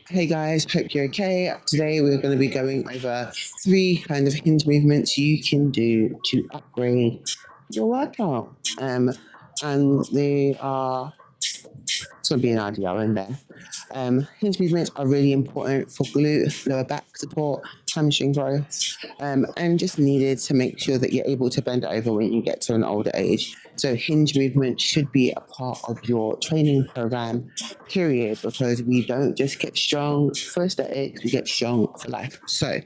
Hey guys, hope you're okay. Today we're going to be going over three kind of hinge movements you can do to upgrade your workout. And they are, it's going to be an idea in there. Hinge movements are really important for glute, lower back support, hamstring growth, and just needed to make sure that you're able to bend over when you get to an older age. So hinge movement should be a part of your training program, period, because we don't just get strong for aesthetics, we get strong for life. So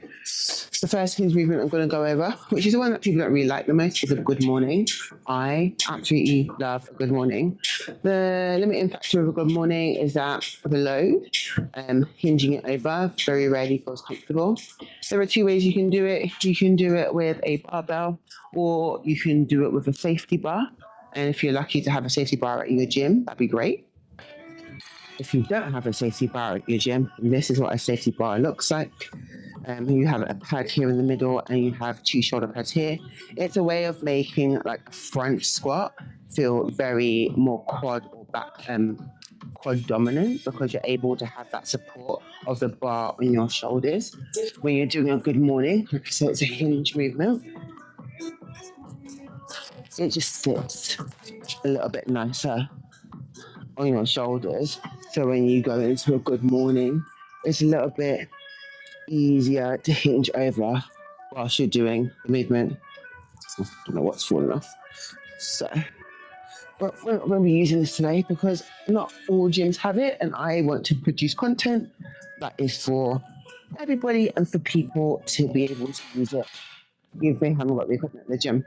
the first hinge movement I'm going to go over, which is the one that people don't really like the most, is a good morning. I absolutely love a good morning. The limiting factor of a good morning is that the load, hinging it over, very rarely feels comfortable. There are two ways you can do it. You can do it with a barbell, or you can do it with a safety bar. And if you're lucky to have a safety bar at your gym, that'd be great. If you don't have a safety bar at your gym, this is what a safety bar looks like. You have a pad here in the middle and you have two shoulder pads here. It's a way of making like a front squat feel very more quad or back quad dominant, because you're able to have that support of the bar on your shoulders when you're doing a good morning. So it's a hinge movement. It just sits a little bit nicer on your shoulders. So when you go into a good morning, it's a little bit easier to hinge over whilst you're doing the movement. I don't know what's falling off. So, but we're not going to be using this today because not all gyms have it, and I want to produce content that is for everybody and for people to be able to use it if they haven't got the equipment at the gym.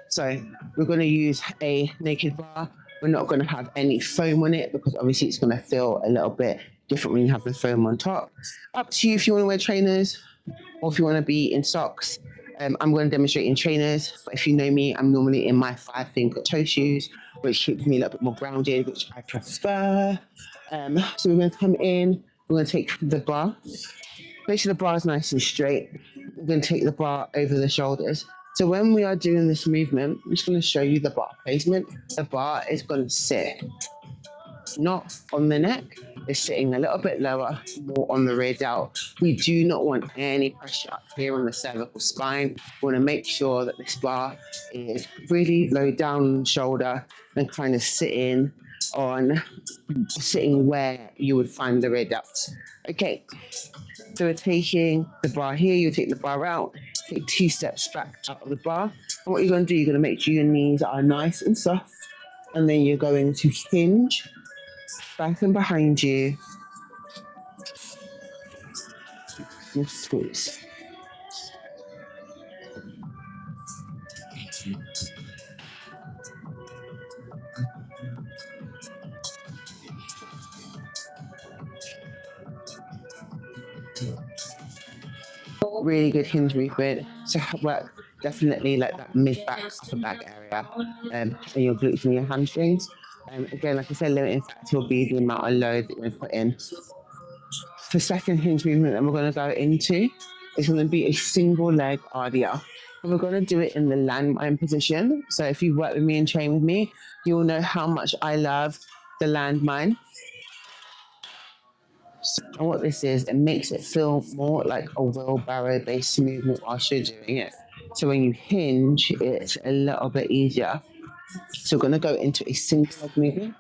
So we're going to use a naked bar. We're not going to have any foam on it because obviously it's going to feel a little bit different when you have the foam on top. Up to you if you want to wear trainers or if you want to be in socks. I'm going to demonstrate in trainers, but if you know me, I'm normally in my 5-finger toe shoes, which keeps me a little bit more grounded, which I prefer. So we're going to come in, we're going to take the bar. Make sure the bar is nice and straight. We're going to take the bar over the shoulders. So when we are doing this movement, I'm just going to show you the bar placement. The bar is going to sit not on the neck, it's sitting a little bit lower, more on the rear delt. We do not want any pressure up here on the cervical spine. We want to make sure that this bar is really low down on the shoulder and kind of sitting where you would find the rear delt. Okay, so we're taking the bar here, you take the bar out, take 2 steps back out of the bar. And what you're going to do, you're going to make sure your knees are nice and soft, and then you're going to hinge back and behind you. And squeeze. Really good hinge movement to work definitely like that mid back, upper back area, and your glutes and your hamstrings. Again, like I said, limiting factor will be the amount of load that you're going to put in. The second hinge movement that we're going to go into is going to be a single leg RDL. And we're going to do it in the landmine position. So if you've worked with me and trained with me, you'll know how much I love the landmine. And what this is, it makes it feel more like a wheelbarrow-based movement whilst you're doing it. So when you hinge, it's a little bit easier. So we're going to go into a single leg movement.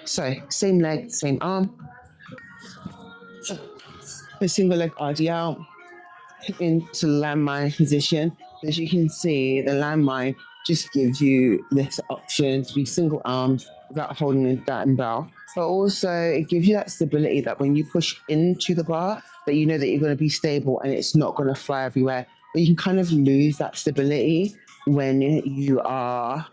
So same leg, same arm. A single leg RDL into the landmine position. As you can see, the landmine just gives you this option to be single armed without holding a dumbbell. But also it gives you that stability that when you push into the bar, that you know that you're going to be stable and it's not going to fly everywhere. But you can kind of lose that stability when you are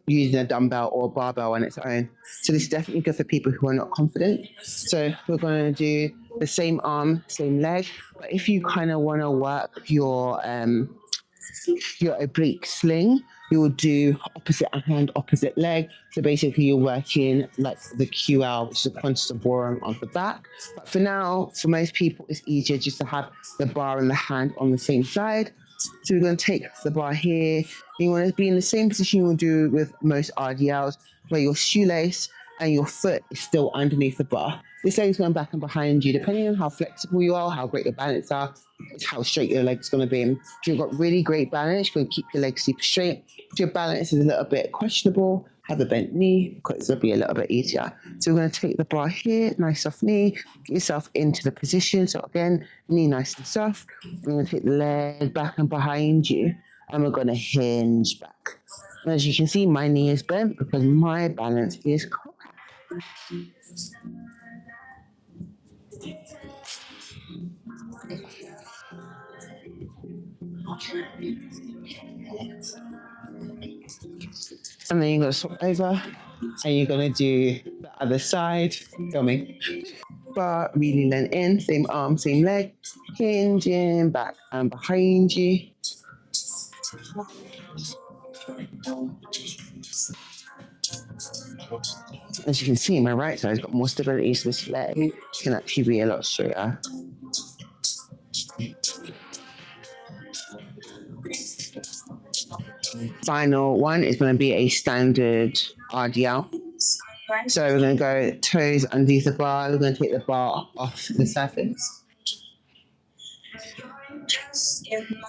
using a dumbbell or a barbell on its own. So this is definitely good for people who are not confident. So we're going to do the same arm, same leg. But if you kind of want to work your oblique sling, you will do opposite hand, opposite leg. So basically you're working like the QL, which is the quantitative forearm of the back. But for now, for most people, it's easier just to have the bar and the hand on the same side. So we're going to take the bar here. You want to be in the same position you will do with most RDLs, where your shoelace and your foot is still underneath the bar. This leg's going back and behind you, depending on how flexible you are, how great your balance are, it's how straight your leg's going to be. If you've got really great balance, you're going to keep your legs super straight. If your balance is a little bit questionable, have a bent knee because it'll be a little bit easier. So we're going to take the bar here, nice soft knee, get yourself into the position. So again, knee nice and soft. We're going to take the leg back and behind you, and we're going to hinge back. And as you can see, my knee is bent because my balance is correct. And then you're going to swap over, and you're going to do the other side. Feel me? Bar really lean in, same arm, same leg, hinging back and behind you. As you can see, my right side's got more stability, so this leg can actually be a lot straighter. Final one is going to be a standard RDL. So we're going to go toes underneath the bar. We're going to take the bar off the surface.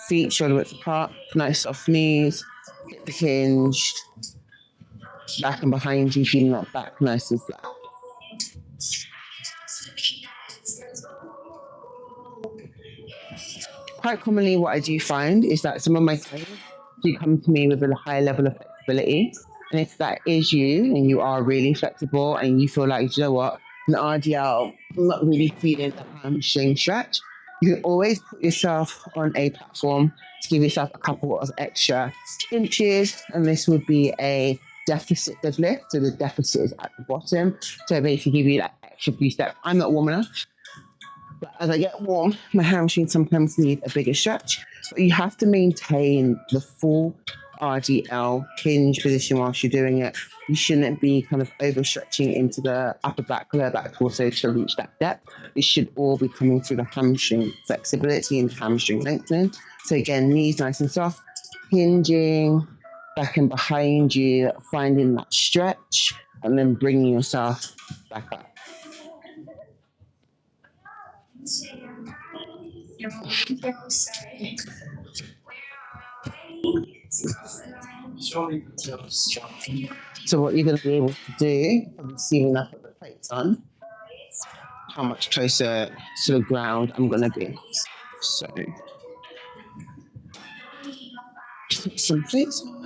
Feet shoulder width apart. Nice soft knees. Hip hinged. Back and behind you, feeling that back nice and flat. Quite commonly, what I do find is that some of my clients do come to me with a high level of flexibility. And if that is you and you are really flexible and you feel like, you know what, an RDL, I'm not really feeling the hamstring stretch, you can always put yourself on a platform to give yourself a couple of extra inches. And this would be a deficit deadlift. So the deficit is at the bottom. So basically give you that extra few steps. I'm not warm enough. But as I get warm, my hamstrings sometimes need a bigger stretch. But you have to maintain the full RDL hinge position whilst you're doing it. You shouldn't be kind of overstretching into the upper back, lower back torso to reach that depth. It should all be coming through the hamstring flexibility and hamstring lengthening. So again, knees nice and soft, hinging back and behind you, finding that stretch, and then bringing yourself back up. So what you're going to be able to do, probably see when I put the plates on, how much closer to the ground I'm going to be. So, put some plates on.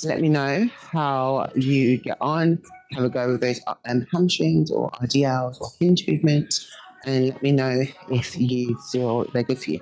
Let me know how you get on. Have a go with those hamstrings or RDLs or hinge movements, and let me know if you feel they're good for you.